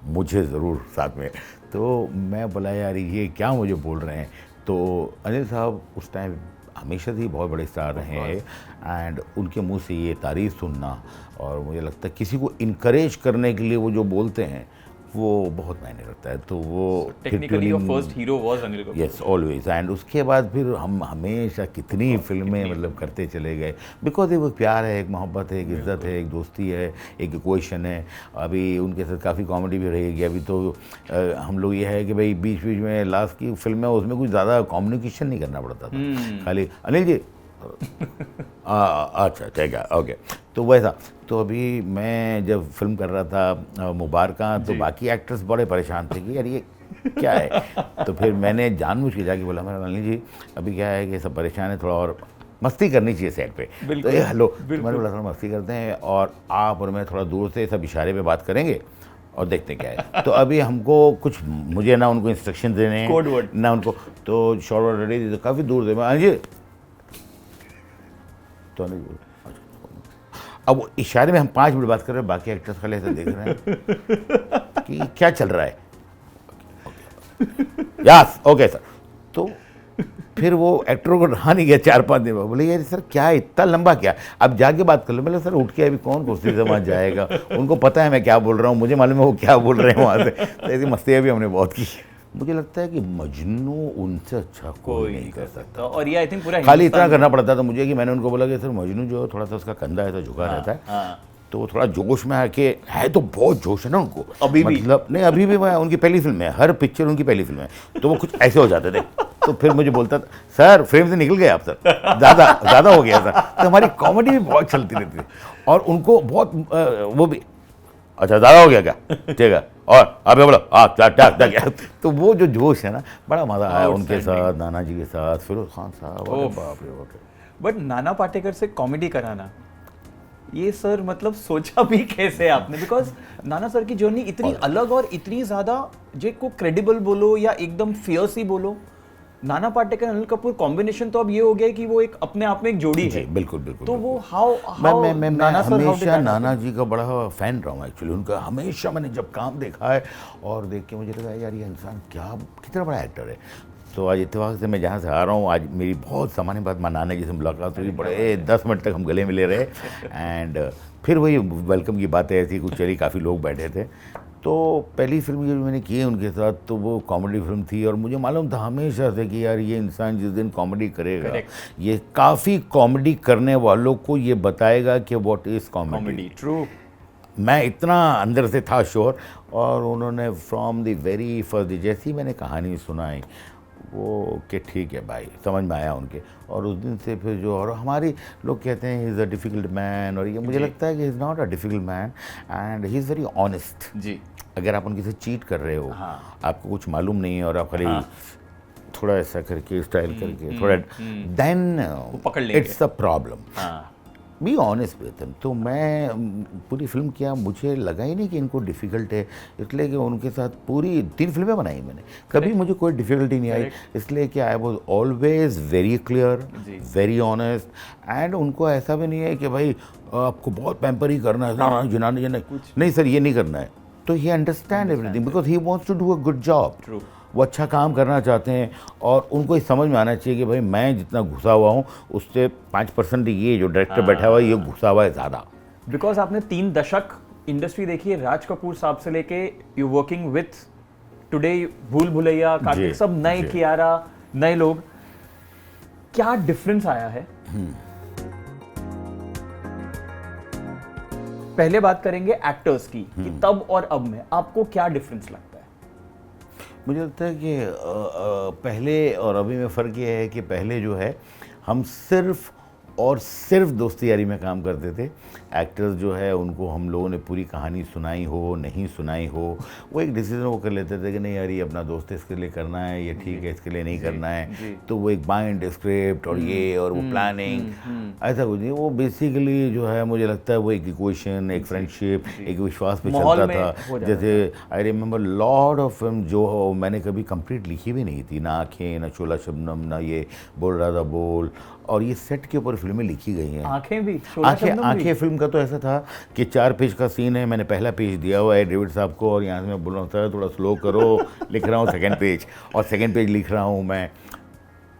मुझे ज़रूर साथ में। तो मैं बोला यार ये क्या मुझे बोल रहे हैं। तो अनिल साहब उस टाइम हमेशा से ही बहुत बड़े स्टार रहे हैं, एंड उनके मुंह से ये तारीफ़ सुनना, और मुझे लगता है किसी को इनकरेज करने के लिए वो जो बोलते हैं वो बहुत मायने रखता है। तो वो technically your first hero was Anil Kapoor. Yes always. And उसके बाद फिर हम हमेशा कितनी फिल्में मतलब करते चले गए, बिकॉज वो प्यार है, एक मोहब्बत है, एक इज़्ज़त है, एक दोस्ती है, एक इक्वेशन है। अभी उनके साथ काफ़ी कॉमेडी भी रहेगी। अभी तो हम लोग ये है कि भाई बीच बीच में लास्ट की फिल्म है उसमें कुछ ज़्यादा कम्युनिकेशन नहीं करना पड़ता था, खाली अनिल जी अच्छा ठीक है ओके। तो वैसा, तो अभी मैं जब फिल्म कर रहा था मुबारका, तो बाकी एक्टर्स बड़े परेशान थे कि यार ये क्या है। तो फिर मैंने जानबूझ के जाके बोला, मेरा अनिल जी अभी क्या है कि सब परेशान है, थोड़ा और मस्ती करनी चाहिए सेट पे। तो ये हेलो, तो मैंने बोला थोड़ा मस्ती करते हैं, और आप और मैं थोड़ा दूर से सब इशारे पे बात करेंगे और देखते क्या है। तो अभी हमको कुछ, मुझे ना उनको इंस्ट्रक्शन देने हैं ना उनको, तो शॉर्ट वर्ड रेडी, तो काफ़ी दूर से मैं अनिल जी, तो अब वो इशारे में हम 5 मिनट बात कर रहे हैं, बाकी एक्टर्स खाली ऐसे देख रहे हैं कि क्या चल रहा है। Yes okay sir. तो फिर वो एक्टरों को रहा नहीं गया 4-5 दिन में, बोले यार सर क्या इतना लंबा क्या, अब जाके बात कर लो। बोले सर उठ के अभी कौन कुर्सी से वहाँ जाएगा, उनको पता है मैं क्या बोल रहा हूँ, मुझे मालूम है वो क्या बोल रहे हैं वहाँ से। तो ऐसी मस्तियाँ भी हमने बहुत की। मुझे लगता है कि मजनू उनसे अच्छा कोई नहीं कर सकता, और ये आई थिंक पूरा खाली इतना करना पड़ता था मुझे कि मैंने उनको बोला कि सर मजनू जो है थोड़ा सा उसका कंधा है तो झुका रहता है, तो वो थोड़ा जोश में आके, है तो बहुत जोश है ना उनको अभी भी, मतलब नहीं अभी भी, मैं उनकी पहली फिल्म है, हर पिक्चर उनकी पहली फिल्म है, तो वो कुछ ऐसे हो जाते थे। तो फिर मुझे बोलता था सर फ्रेम से निकल गए आप सर, ज़्यादा हो गया सर। तो हमारी कॉमेडी भी बहुत चलती रहती थी, और उनको बहुत वो भी, अच्छा ज़्यादा हो गया क्या, ठीक है, और आप बोलो तो वो जो जोश है ना, बड़ा मज़ा आया उनके साथ, नाना जी के साथ, फिरोज खान साहब, बाप रे बाप। बट नाना पाटेकर से कॉमेडी कराना, ये सर मतलब सोचा भी कैसे आपने, बिकॉज नाना सर की जर्नी इतनी अलग और इतनी ज़्यादा, जो को क्रेडिबल बोलो या एकदम फियर्स ही बोलो, नाना पाटेकर अनिल कपूर कॉम्बिनेशन तो अब ये हो गया कि वो एक अपने आप में एक जोड़ी है। बिल्कुल बिल्कुल। तो वो हाउ मैं हमेशा नाना जी का बड़ा फैन रहा हूँ एक्चुअली। उनका हमेशा मैंने जब काम देखा है, और देख के मुझे लगा यार ये इंसान क्या कितना बड़ा एक्टर है। तो आज इत्तेफाक से मैं जहाँ से आ रहा हूँ, आज मेरी बहुत सामान्य बात, मां नाना जी से मुलाकात हुई, बड़े 10 मिनट तक हम गले मिले रहे, एंड फिर वही वेलकम की बातें ऐसी कुछ चली, काफ़ी लोग बैठे थे, तो पहली फिल्म जो मैंने की है उनके साथ तो वो कॉमेडी फिल्म थी, और मुझे मालूम था हमेशा से कि यार ये इंसान जिस दिन कॉमेडी करेगा ये काफ़ी कॉमेडी करने वालों को ये बताएगा कि व्हाट इज़ कॉमेडी। ट्रू। मैं इतना अंदर से था श्योर, और उन्होंने फ्रॉम द वेरी फर्स्ट जैसी मैंने कहानी सुनाई वो कि ठीक है भाई, समझ में आया उनके। और उस दिन से फिर जो, और हमारी लोग कहते हैं he is a difficult man, और ये मुझे लगता है कि is not a difficult man and he is very honest जी। अगर आप उनके से चीट कर रहे हो, हाँ। आपको कुछ मालूम नहीं है और आप खाली थोड़ा ऐसा करके स्टाइल करके थोड़ा देन पकड़ लेंगे। It's a problem. हाँ। Be honest with him. तो मैं पूरी फिल्म किया, मुझे लगा ही नहीं कि इनको डिफ़िकल्ट है, इसलिए कि उनके साथ पूरी 3 फिल्में बनाई मैंने, कभी मुझे कोई डिफ़िकल्टी नहीं आई, इसलिए कि I was always very clear, very honest. And उनको ऐसा भी नहीं है कि भाई आपको बहुत पैम्पर ही करना है, ना जिनाने नहीं सर ये नहीं करना है। तो he understand everything because he wants to do a good job. वो अच्छा काम करना चाहते हैं, और उनको ये समझ में आना चाहिए कि भाई मैं जितना घुसा हुआ हूँ उससे 5% ये जो डायरेक्टर बैठा हुआ है ये घुसा हुआ है ज़्यादा। बिकॉज आपने 3 दशक इंडस्ट्री देखी है, राज कपूर साहब से लेके यू वर्किंग विथ टुडे भूल भुलैया, कार्तिक, सब नए कियारा, नए लोग, क्या डिफरेंस आया है? पहले बात करेंगे एक्टर्स की कि तब और अब में आपको क्या डिफरेंस लगता है? मुझे लगता है कि पहले और अभी में फ़र्क ये है कि पहले जो है हम सिर्फ और सिर्फ दोस्ती यारी में काम करते थे। एक्टर्स जो है उनको हम लोगों ने पूरी कहानी सुनाई हो नहीं सुनाई हो, वो एक डिसीजन वो कर लेते थे कि नहीं यार ये अपना दोस्त है इसके लिए करना है, ये ठीक है इसके लिए नहीं करना है। तो वो एक बाइंड स्क्रिप्ट और ये और वो प्लानिंग ऐसा कुछ नहीं, वो बेसिकली जो है मुझे लगता है वो एक इक्वेशन, एक फ्रेंडशिप, एक विश्वास पे चलता था। जैसे I remember lot of film जो मैंने कभी कंप्लीट लिखी भी नहीं थी, ना आँखें, ना शोला शबनम, ना ये बोल रहा था बोल, और ये सेट के ऊपर फिल्में लिखी गई हैं। आंखें भी, आंखें फिल्म का तो ऐसा था कि 4 पेज का सीन है, मैंने पहला पेज दिया हुआ है डेविड साहब को, और यहाँ से मैं बोल रहा हूँ सर थोड़ा स्लो करो, लिख रहा हूँ सेकंड पेज, और सेकंड पेज लिख रहा हूँ मैं।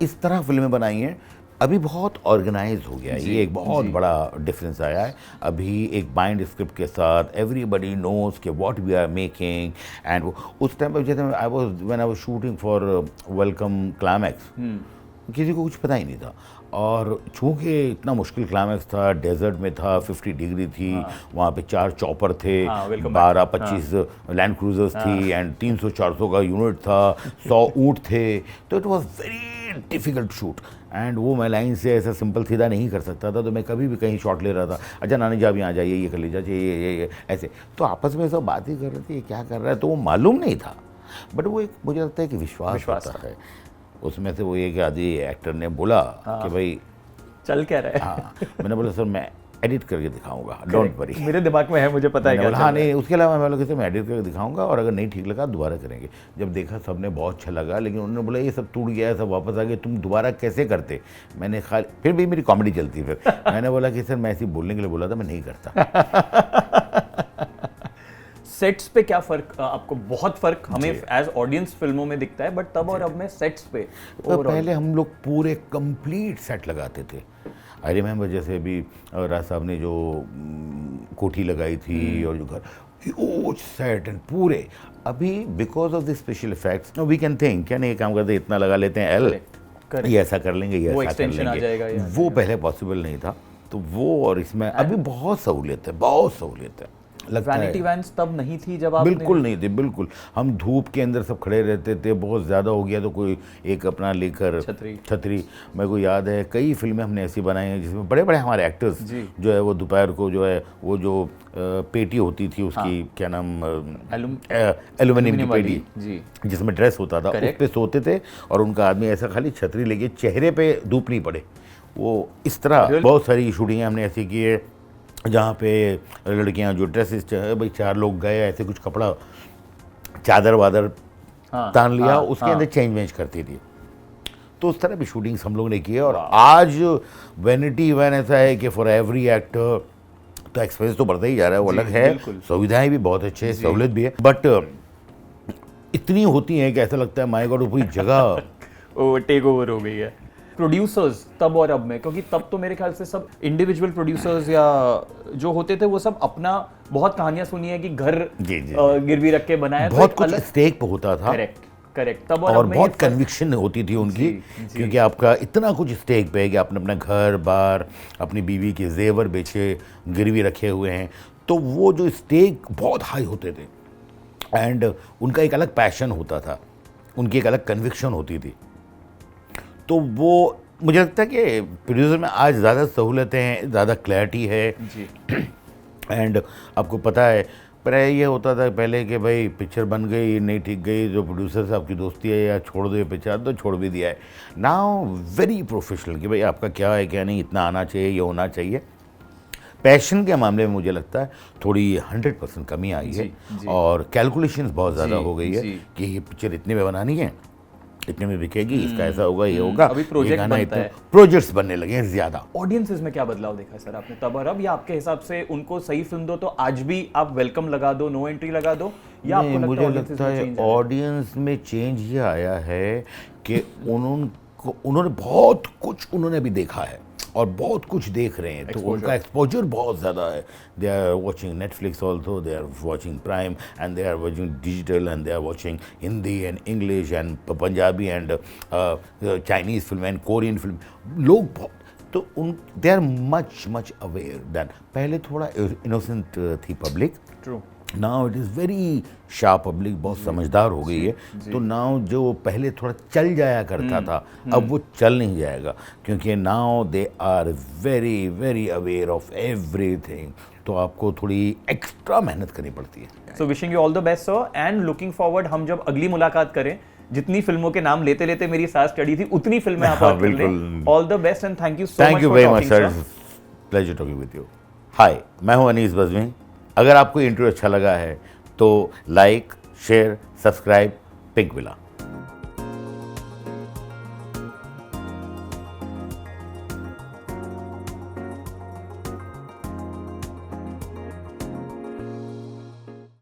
इस तरह फिल्में बनाई हैं। अभी बहुत ऑर्गेनाइज हो गया है, ये एक बहुत बड़ा डिफरेंस आया है। अभी एक बाइंड स्क्रिप्ट के साथ एवरीबडी नोज के what we are making, and उस टाइम पर जैसे when I was shooting for Welcome climax, किसी को कुछ पता ही नहीं था। और चूँकि इतना मुश्किल क्लाइमैक्स था, डेजर्ट में था, 50 डिग्री थी, वहाँ पे 4 चॉपर थे, 12-25 लैंड क्रूजर्स थी, एंड 300-400 का यूनिट था, 100 ऊँट थे। तो it was very difficult shoot, and वो मैं लाइन से ऐसा सिंपल सीधा नहीं कर सकता था। तो मैं कभी भी कहीं शॉट ले रहा था, अच्छा नानी जी आप यहाँ जाइए, ये कर लीजिए, ये ऐसे। तो आपस में सब बात ही कर रहे थे, ये क्या कर रहा है, तो वो मालूम नहीं था। बट वो एक मुझे लगता है कि विश्वास होता है उसमें से। वो ये कि आदि एक्टर ने बोला कि भाई चल क्या रहा है। हाँ, मैंने बोला सर मैं एडिट करके दिखाऊंगा, डोंट वरी, मेरे दिमाग में है, मुझे पता है क्या। हाँ नहीं, उसके अलावा मैं बोला कि मैं एडिट करके दिखाऊंगा, और अगर नहीं ठीक लगा दोबारा करेंगे। जब देखा सबने बहुत अच्छा लगा, लेकिन उन्होंने बोला ये सब टूट गया है, सब वापस आ गए, तुम दोबारा कैसे करते। मैंने खाली फिर भी मेरी कॉमेडी चलती, फिर मैंने बोला कि सर मैं ऐसे बोलने के लिए बोला था, मैं नहीं करता। सेट्स पे क्या फर्क आपको? बहुत फर्क हमें एज ऑडियंस फिल्मों में दिखता है, बट तब और अब में सेट्स पे तो पहले हम लोग पूरे कंप्लीट सेट लगाते थे। आई रिमेंबर जैसे अभी राज साहब ने जो कोठी लगाई थी और जो घर ह्यूज सेट एंड पूरे, अभी because of the special effects we can think क्या नहीं काम करते, इतना लगा लेते हैं एल, ये ऐसा कर लेंगे, ये ऐसा कर लेंगे, वो पहले पॉसिबल नहीं था। तो वो और इसमें अभी बहुत सहूलियत है, बहुत सहूलियत है। वैनिटी वैन्स तब नहीं थी जब आप? बिल्कुल नहीं थी, बिल्कुल। हम धूप के अंदर सब खड़े रहते थे, बहुत ज़्यादा हो गया तो कोई एक अपना लेकर छतरी। मेरे को याद है कई फिल्में हमने ऐसी बनाई हैं जिसमें बड़े बड़े हमारे एक्टर्स जो है वो दोपहर को जो है वो जो पेटी होती थी उसकी क्या नाम, एल्यूमिनियम की पेटी जिसमें ड्रेस होता था, उस पर सोते थे, और उनका आदमी ऐसा खाली छतरी लेके चेहरे पे धूप नहीं पड़े। वो इस तरह बहुत सारी शूटिंगें हमने ऐसी की है जहाँ पे लड़कियाँ जो ड्रेसेस, भाई 4 लोग गए, ऐसे कुछ कपड़ा चादर वादर तान लिया, उसके अंदर चेंज वेंज करती थी। तो उस तरह भी शूटिंग्स हम लोग ने की है। और आज वैनिटी वैन ऐसा है कि फॉर एवरी एक्टर तो एक्सपेंस तो बढ़ता ही जा रहा है, वो अलग है, सुविधाएं भी बहुत अच्छे हैं, सहूलियत भी है, बट इतनी होती हैं कि ऐसा लगता है माय गॉड पूरी जगह टेक ओवर हो गई है। प्रोड्यूसर्स तब और अब में, क्योंकि तब तो मेरे ख्याल से सब इंडिविजुअल प्रोड्यूसर्स या जो होते थे वो सब अपना, बहुत कहानियां सुनी है कि घर जी, जी। गिरवी रख के बनाया, बहुत कुछ स्टेक पे होता था। करेक्ट करेक्ट, तब और अब में ये बहुत कन्विक्शन होती थी उनकी, क्योंकि आपका इतना कुछ स्टेक पे है कि आपने अपना घर बार, अपनी बीवी के जेवर बेचे, गिरवी रखे हुए हैं, तो वो जो स्टेक बहुत हाई होते थे एंड उनका एक अलग पैशन होता था, उनकी एक अलग कन्विक्शन होती थी। तो वो मुझे लगता है कि प्रोड्यूसर में आज ज़्यादा सहूलतें हैं, ज़्यादा क्लैरिटी है जी एंड आपको पता है, पर ये होता था पहले कि भाई पिक्चर बन गई, नहीं ठीक गई, जो प्रोड्यूसर से आपकी दोस्ती है या छोड़ दो ये पिक्चर, तो छोड़ भी दिया है। नाउ वेरी प्रोफेशनल कि भाई आपका क्या है क्या नहीं, इतना आना चाहिए, ये होना चाहिए। पैशन के मामले में मुझे लगता है थोड़ी 100% कमी आई है जी। और कैलकुलेशंस बहुत ज़्यादा जी, हो गई है जी। कि ये पिक्चर इतने में बनानी है, इतने में बिकेगी, इसका ऐसा होगा, ये होगा, अभी प्रोजेक्ट ये गाना बनता इतने है। प्रोजेक्ट्स बनने लगे हैं ज़्यादा। ऑडियंसेस में क्या बदलाव देखा है सर आपने तब और अब, या आपके हिसाब से उनको सही फिल्म दो तो आज भी आप वेलकम लगा दो, नो एंट्री लगा दो, या नहीं, आपको मुझे लगता लगता है है ऑडियंस में चेंज ये आया है कि उन्होंने बहुत कुछ उन्होंने भी देखा है और बहुत कुछ देख रहे हैं, तो उनका एक्सपोजर बहुत ज़्यादा है। They are watching Netflix also, they are watching Prime and they are watching digital and they are watching Hindi and English and Punjabi and Chinese film and Korean film. लोग बहुत, तो they are much aware than पहले थोड़ा innocent थी public. True. Now it is very sharp public, बहुत समझदार हो गई है। तो नाउ जो पहले थोड़ा चल जाया करता था, अब वो चल नहीं जाएगा, क्योंकि now they are very very aware of everything. तो आपको थोड़ी एक्स्ट्रा मेहनत करनी पड़ती है। So wishing you all the best sir, and looking forward हम जब अगली मुलाकात करें, जितनी फिल्मों के नाम लेते लेते मेरी सांस चढ़ी थी उतनी फिल्में आप हाँ, कर लें। बिल्कुल। All the best and thank you so thank much you for very much talking sir, sir. Pleasure talking with you. Hi, मैं हूं अनीस बज़मी। अगर आपको इंटरव्यू अच्छा लगा है तो like, share, subscribe pink villa.